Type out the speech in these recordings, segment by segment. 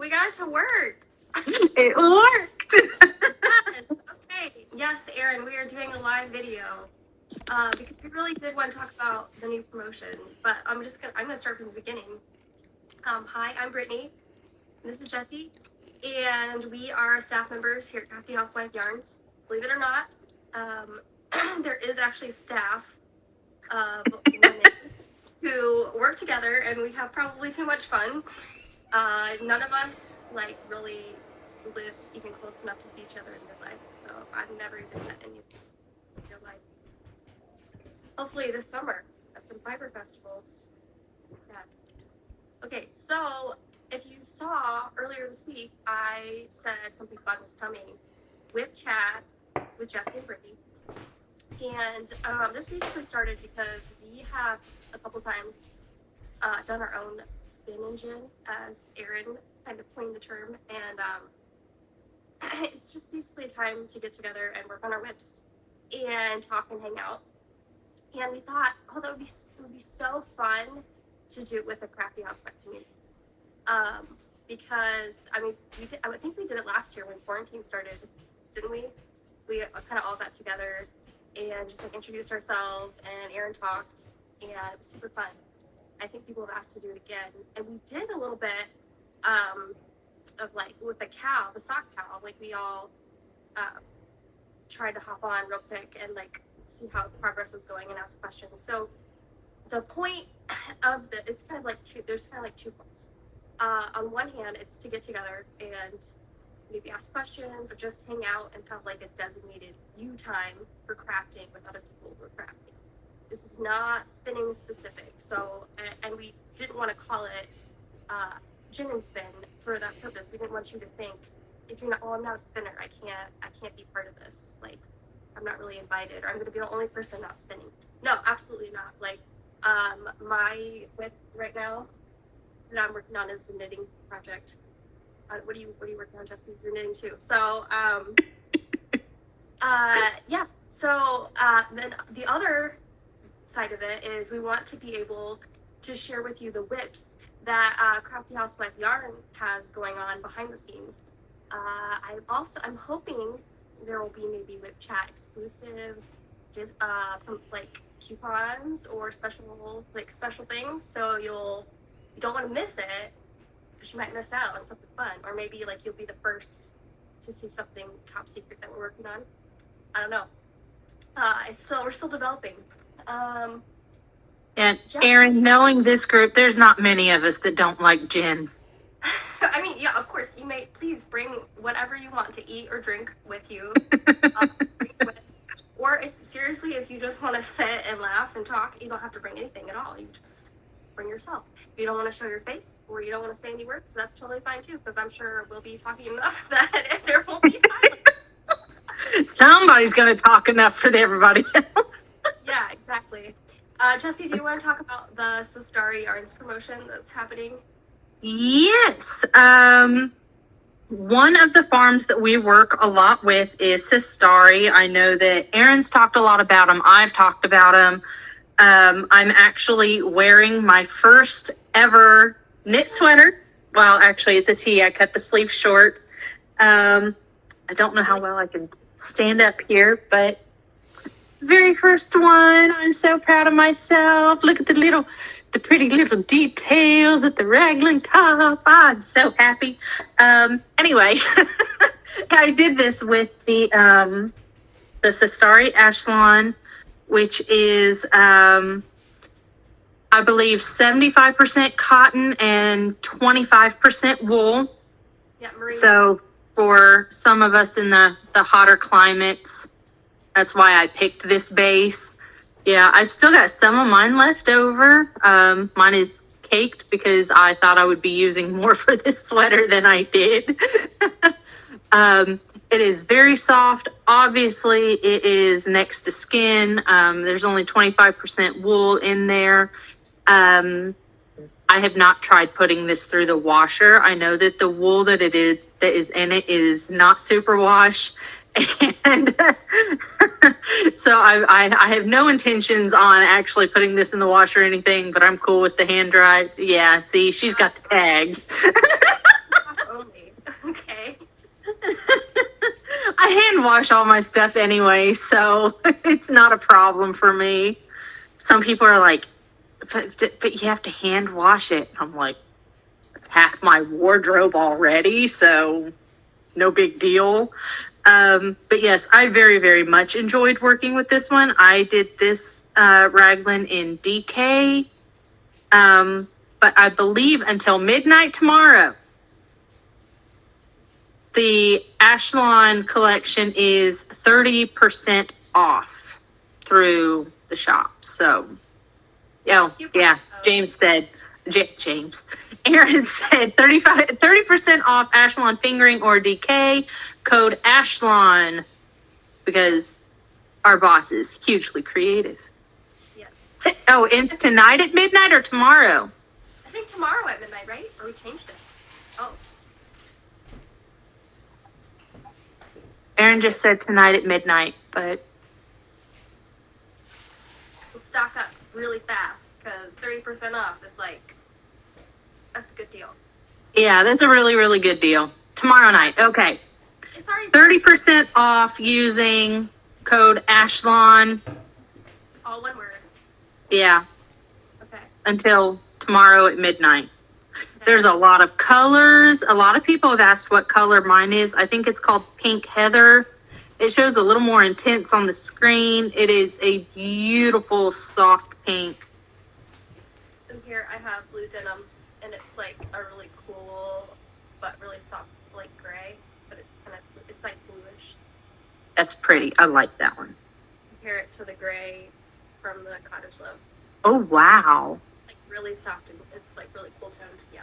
We got it to work. It worked. Yes. Okay. Yes, Aaron, we are doing a live video because we really did want to talk about the new promotion. But I'm gonna start from the beginning. Hi, I'm Brittany. This is Jesse, and we are staff members here at Crafty Housewife Yarns. Believe it or not, there is actually staff of women who work together, and we have probably too much fun. None of us really live even close enough to see each other in real life, so I've never even met any of you in real life. Hopefully this summer at some fiber festivals. Yeah. Okay, so if you saw earlier this week, I said something fun was coming. WIP Chat with Jesse and Brittany. And this basically started because we have a couple times done our own spin engine, as Aaron kind of coined the term, and it's just basically a time to get together and work on our whips and talk and hang out. And we thought, it would be so fun to do it with the Crafty Housewife community. Because I think we did it last year when quarantine started, didn't we? We kind of all got together and just introduced ourselves, and Aaron talked, and it was super fun. I think people have asked to do it again, and we did a little bit of with the sock cow, we all tried to hop on real quick and see how progress is going and ask questions. So the point of it's kind of there's kind of two points. On one hand, it's to get together and maybe ask questions or just hang out and have a designated you time for crafting with other people who are crafting. This is not spinning specific, so, and we didn't want to call it gin and spin for that purpose. We didn't want you to think, if you're not, I'm not a spinner, I can't be part of this. I'm not really invited, or I'm going to be the only person not spinning. No, absolutely not. My whip right now that I'm working on is a knitting project. What are you working on, Jesse? You're knitting too. So, yeah. So then the other side of it is we want to be able to share with you the whips that Crafty Housewife Yarn has going on behind the scenes. I'm hoping there will be maybe WIP Chat exclusive, coupons or special things. So you don't want to miss it, because you might miss out on something fun, or maybe you'll be the first to see something top secret that we're working on. I don't know. We're still developing. And Aaron, knowing this group, there's not many of us that don't like gin. I mean, yeah, of course. You may please bring whatever you want to eat or drink with you. Or if you just want to sit and laugh and talk, you don't have to bring anything at all. You just bring yourself. If you don't want to show your face or you don't want to say any words, that's totally fine too, because I'm sure we'll be talking enough that there won't be silence. Somebody's going to talk enough for everybody else. Yeah, exactly. Jesse, do you want to talk about the Cestari Yarns promotion that's happening? Yes. One of the farms that we work a lot with is Cestari. I know that Aaron's talked a lot about them. I've talked about them. I'm actually wearing my first ever knit sweater. Well, actually, it's a tee. I cut the sleeve short. I don't know how well I can stand up here, but very first one. I'm so proud of myself. Look at the pretty little details at the raglan top. I'm so happy. Anyway, I did this with the Cestari Ashlon, which is, I believe, 75% cotton and 25% wool. Yeah, Marie. So for some of us in the hotter climates, that's why I picked this base. Yeah, I've still got some of mine left over. Mine is caked because I thought I would be using more for this sweater than I did. It is very soft. Obviously, it is next to skin. There's only 25% wool in there. I have not tried putting this through the washer. I know that the wool that is in it is not superwash. And so I have no intentions on actually putting this in the washer or anything, but I'm cool with the hand dry. Yeah, see, she's got the tags. I hand wash all my stuff anyway, so it's not a problem for me. Some people are like, but you have to hand wash it. I'm like, it's half my wardrobe already, so no big deal. But yes, I very, very much enjoyed working with this one. I did this raglan in DK, but I believe until midnight tomorrow. The Ashlon collection is 30% off through the shop. So, yeah, James said, James, Aaron said 30% off Ashlon fingering or DK, code Ashlon, because our boss is hugely creative. Yes. Oh, and it's tonight at midnight or tomorrow? I think tomorrow at midnight, right? Or we changed it. Oh. Aaron just said tonight at midnight, but We'll stock up really fast because 30% off is like, that's a good deal. yeah, that's a really, really good deal. Tomorrow night. Okay. It's already 30% off using code Ashlon. all one word. Yeah, Okay. until tomorrow at midnight. There's a lot of colors. A lot of people have asked what color mine is. I think it's called Pink Heather. It shows a little more intense on the screen. It is a beautiful soft pink. And here I have blue denim, and it's like a really cool, but really soft, like gray, but it's like bluish. That's pretty. I like that one. Compare it to the gray from the Cottage Love. Oh, wow. It's like really soft and it's like really cool toned. Yeah.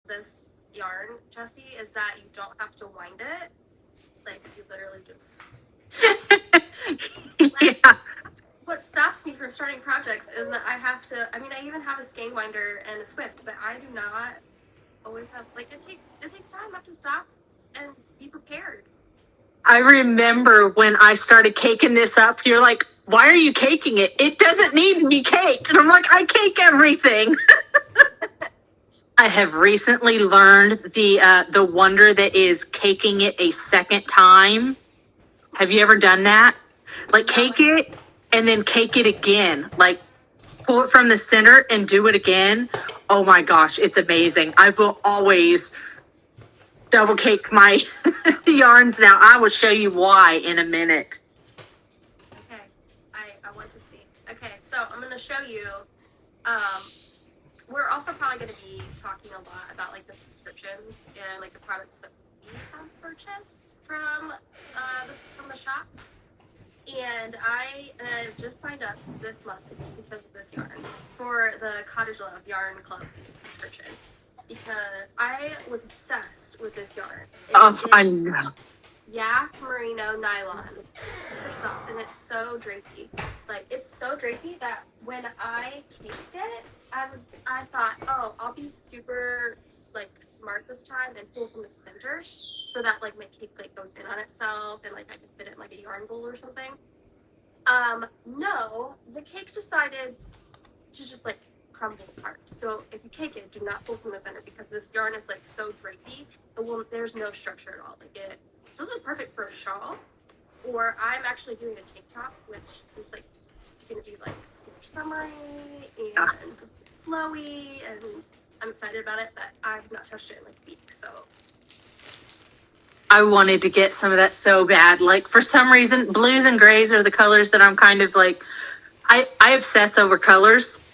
This yarn, Jesse, is that you don't have to wind it. Like you literally just. Yeah. What stops me from starting projects is that I have to. I mean, I even have a skein winder and a Swift, but I do not always have. Like it takes time. I have to stop and be prepared. I remember when I started caking this up, you're like, why are you caking it? It doesn't need to be caked. And I'm like, I cake everything. I have recently learned the wonder that is caking it a second time. Have you ever done that? Like cake it and then cake it again. Like pull it from the center and do it again. Oh my gosh, it's amazing. I will always double cake my yarns now. I will show you why in a minute. Okay, I want to see. Okay, so I'm gonna show you. We're also probably gonna be talking a lot about like the subscriptions and like the products that we have purchased from the shop. And I just signed up this month because of this yarn for the Cottage Love Yarn Club subscription. Because I was obsessed with this yarn. I know. Yaft merino nylon. It's super soft and it's so drapey. Like it's so drapey that when I caked it, I thought, oh, I'll be super like smart this time and pull from the center so that like my cake like goes in on itself and like I can fit it in like a yarn bowl or something. No, the cake decided to just like crumble apart. So if you cake it, do not pull from the center because this yarn is like so drapey. There's no structure at all. So this is perfect for a shawl, or I'm actually doing a tank top, which is like going to be like super summery and flowy, and I'm excited about it. But I have not touched it in like a week, so. I wanted to get some of that so bad. Like for some reason, blues and grays are the colors that I'm kind of like. I obsess over colors.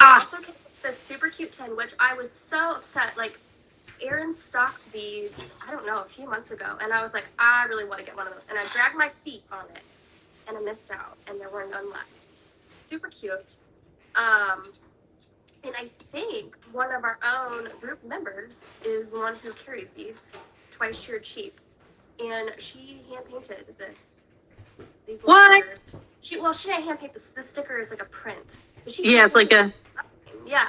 Also, this super cute tin, which I was so upset. Like, Aaron stocked these, I don't know, a few months ago, and I was like, I really want to get one of those. And I dragged my feet on it, and I missed out, and there were none left. Super cute. And I think one of our own group members is the one who carries these, Twice Sheer Cheap, and she hand painted this. These what? Stickers. She didn't hand paint this. This sticker is like a print. But Yeah, it's like a. Yeah.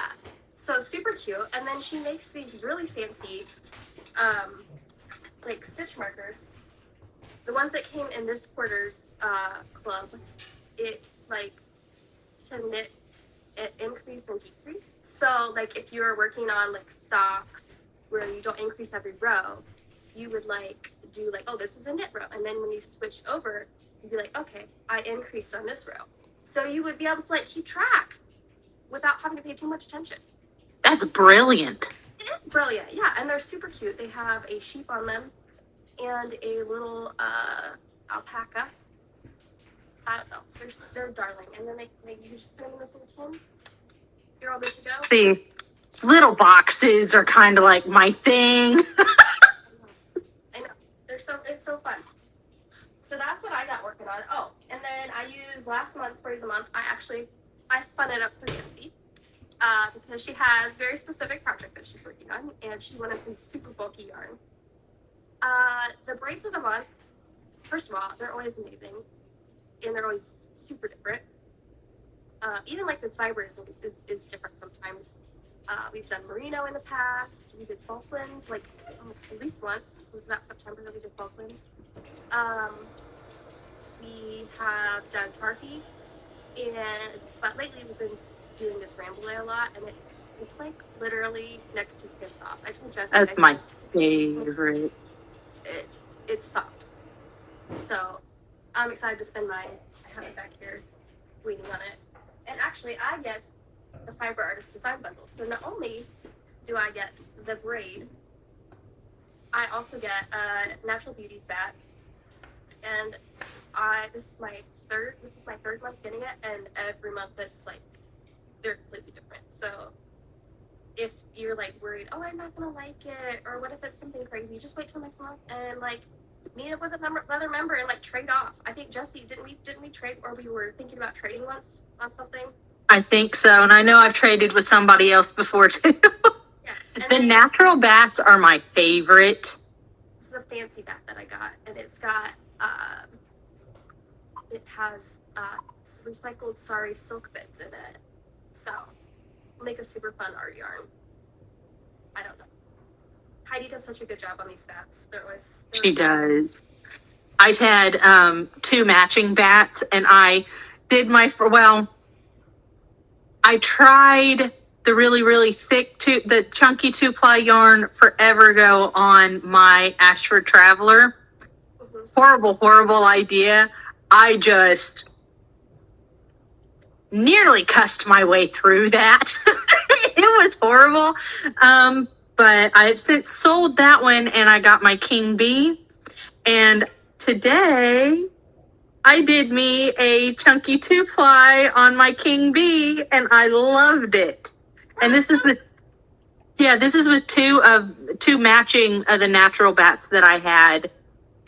So super cute. And then she makes these really fancy, like stitch markers. The ones that came in this quarter's club, it's like to knit increase and decrease. So like if you're working on like socks where you don't increase every row, you would like do like, oh, this is a knit row. And then when you switch over, you'd be like, okay, I increased on this row. So you would be able to like keep track without having to pay too much attention. That's brilliant. It is brilliant, yeah, and they're super cute. They have a sheep on them and a little alpaca. I don't know, they're darling. And then you just put them in this little tin. You're all good to go. See, little boxes are kind of like my thing. I know, it's so fun. So that's what I got working on. Oh, and then I used last month's braid of the month. I spun it up for Jesse. Because she has a very specific project that she's working on, and she wanted some super bulky yarn. The braids of the month, first of all, they're always amazing, and they're always super different. Even like the fibers is different sometimes. We've done merino in the past. We did Falkland, like at least once. Was that September that we did Falkland? We have done Tarky, but lately we've been doing this Rambouillet a lot, and it's like literally next to skins off. I told Jesse That's my favorite. It's soft. So I'm excited to spend mine. I have it back here waiting on it. And actually I get the Fiber Artist Design Bundle. So not only do I get the braid, I also get a Natural Beauties bat. And this is my third month getting it, and every month it's like they're completely different. So if you're like worried, oh, I'm not gonna like it, or what if it's something crazy, just wait till next month and like meet up with another member and like trade off. I think Jesse, didn't we trade, or we were thinking about trading once on something? I think so, and I know I've traded with somebody else before too. Yeah. The natural bats are my favorite. This is a fancy bat that I got, and it's got it has recycled sari silk bits in it. So make a super fun art yarn. I don't know. Heidi does such a good job on these bats. She does. I had 2 matching bats, and I did I tried the really thick the chunky 2-ply yarn forever ago on my Ashford Traveler. Mm-hmm. Horrible idea. I just nearly cussed my way through that. It was horrible. But I've since sold that one, and I got my King Bee. And today I did me a chunky 2-ply on my King Bee, and I loved it. And this is with two matching the natural bats that I had.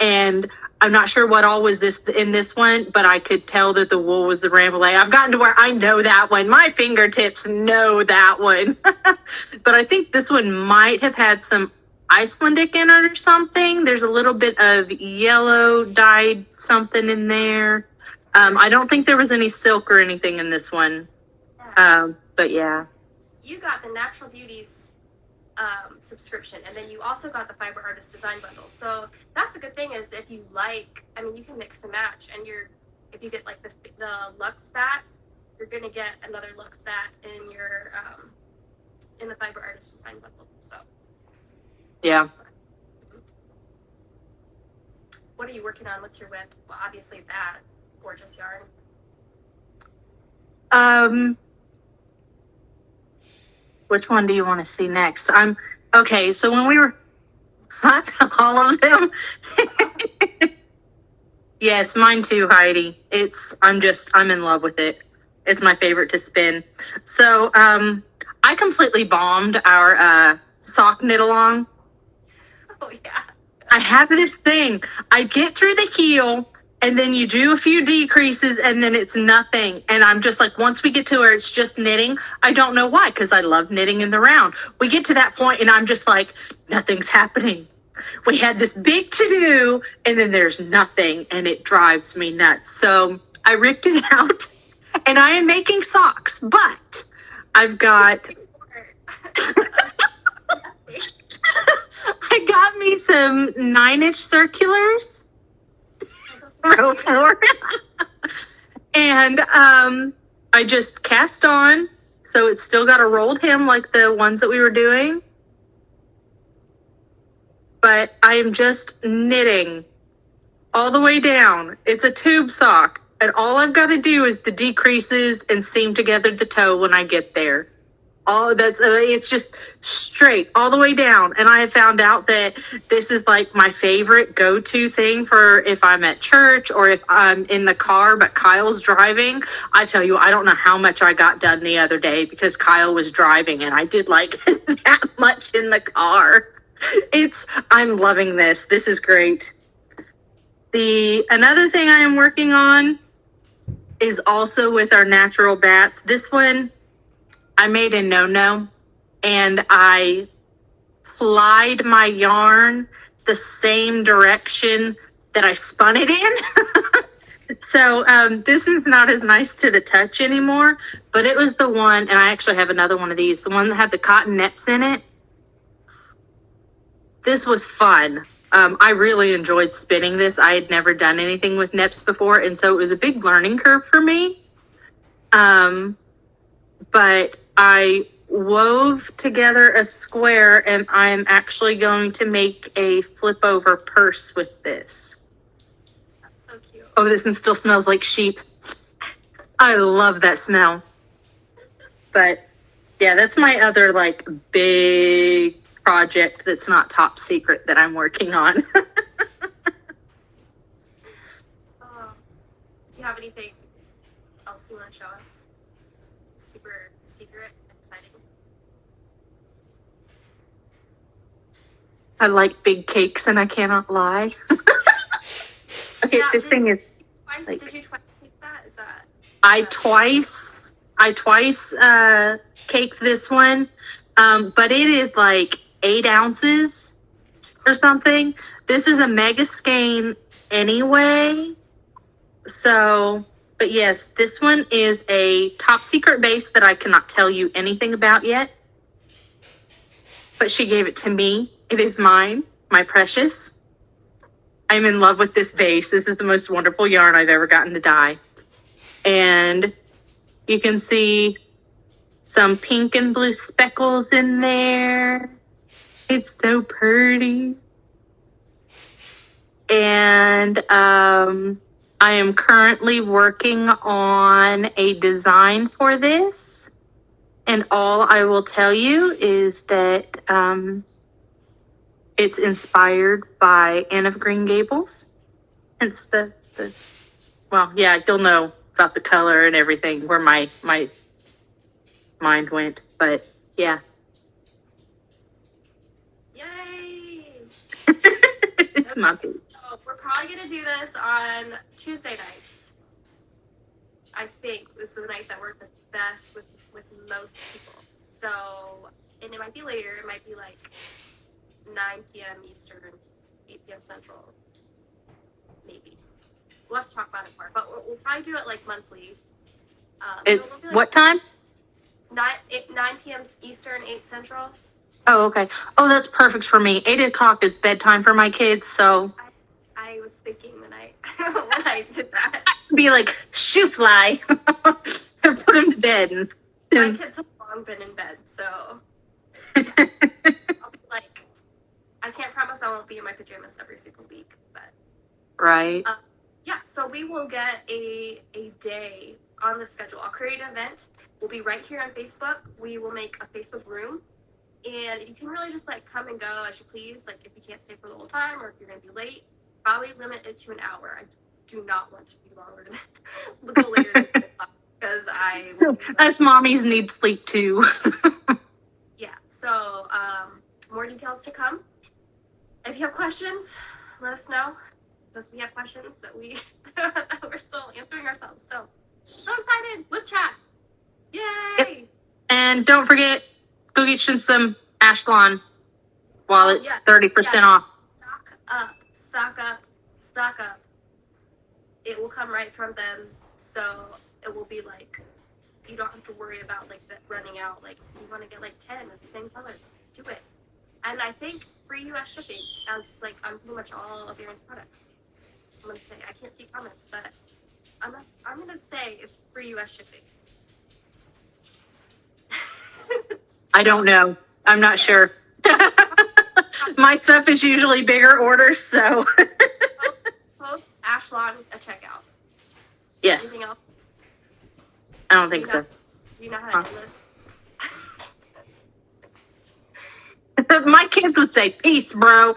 And I'm not sure what all was in this one, but I could tell that the wool was the Rambouillet. I've gotten to where I know that one. My fingertips know that one. But I think this one might have had some Icelandic in it or something. There's a little bit of yellow dyed something in there. I don't think there was any silk or anything in this one. But yeah. You got the Natural Beauties subscription, and then you also got the Fiber Artist Design Bundle. So that's the good thing, is if you you can mix and match, and if you get like the Luxe bat, you're gonna get another Luxe bat in your in the Fiber Artist Design Bundle. So yeah. What are you working on? What's your WIP? Well, obviously that gorgeous yarn. Which one do you want to see next? Okay, so when we were all of them. Yes, mine too, Heidi. I'm in love with it. It's my favorite to spin. So, I completely bombed our sock knit along. Oh yeah. I have this thing. I get through the heel, and then you do a few decreases, and then it's nothing. And I'm just like, once we get to where it's just knitting, I don't know why, because I love knitting in the round. We get to that point, and I'm just like, nothing's happening. We had this big to-do, and then there's nothing, and it drives me nuts. So I ripped it out, and I am making socks, but I've got... I got me some 9-inch circulars. And I just cast on, so it's still got a rolled hem like the ones that we were doing. but I am just knitting all the way down. It's a tube sock, and all I've got to do is the decreases and seam together the toe when I get there. It's just straight all the way down. And I have found out that this is like my favorite go-to thing for if I'm at church or if I'm in the car, but Kyle's driving. I tell you, I don't know how much I got done the other day because Kyle was driving and I did like that much in the car. I'm loving this. This is great. Another thing I am working on is also with our natural bats. This one, I made a no-no, and I plied my yarn the same direction that I spun it in. So this is not as nice to the touch anymore, but it was the one, and I actually have another one of these, the one that had the cotton neps in it. This was fun. I really enjoyed spinning this. I had never done anything with neps before, and so it was a big learning curve for me. But I wove together a square, and I'm actually going to make a flip over purse with this. That's so cute. Oh, this one still smells like sheep. I love that smell. But yeah, that's my other like big project that's not top secret that I'm working on. Do you have anything else you want to show us? Super secret, exciting. I like big cakes, and I cannot lie. Okay, Yeah, this thing is. Did you twice take that? Is that? I twice caked this one, but it is like 8 ounces or something. This is a mega skein anyway. So, but yes, this one is a top secret base that I cannot tell you anything about yet. But she gave it to me. It is mine, my precious. I'm in love with this base. This is the most wonderful yarn I've ever gotten to dye. And you can see some pink and blue speckles in there. It's so pretty. And I am currently working on a design for this. And all I will tell you is that it's inspired by Anne of Green Gables. Hence well, yeah, you'll know about the color and everything where my mind went. But yeah. Yay! It's my piece. So we're probably gonna do this on Tuesday nights. I think this is the night that worked the best with most people. So, and it might be later. It might be like 9 p.m. Eastern, 8 p.m. Central, maybe. We'll have to talk about it more, but we'll probably do it like monthly. It's so like what time? 9 p.m. Eastern, 8 Central. Oh, okay. Oh, that's perfect for me. 8 o'clock is bedtime for my kids, so. I was thinking when I did that. Be like, shoo fly. And put him to bed. My kids have long been in bed, so. Yeah. So I'll be like, I can't promise I won't be in my pajamas every single week, but. Right. Yeah, so we will get a day on the schedule. I'll create an event. We'll be right here on Facebook. We will make a Facebook room. And you can really just like come and go as you please. Like if you can't stay for the whole time or if you're going to be late, probably limit it to an hour. I do not want to be longer than, go later than 10 o'clock because I will Us mommies need sleep too. Yeah, so more details to come. If you have questions, let us know. Because we have questions that we're still answering ourselves. So excited. WIP Chat. Yay! Yep. And don't forget, go get you some Ashlon while it's 30% off. Stock up. It will come right from them. So it will be like, you don't have to worry about like that running out. Like you want to get like 10 of the same color, do it. And I think free US shipping as like on pretty much all of Aaron's products. I'm gonna say I can't see comments, but I'm gonna say it's free US shipping. I don't know. I'm not sure. My stuff is usually bigger orders, so. Post Ashlon a checkout. Yes. Anything else? I don't think so. Do you know how to end this? My kids would say, peace, bro.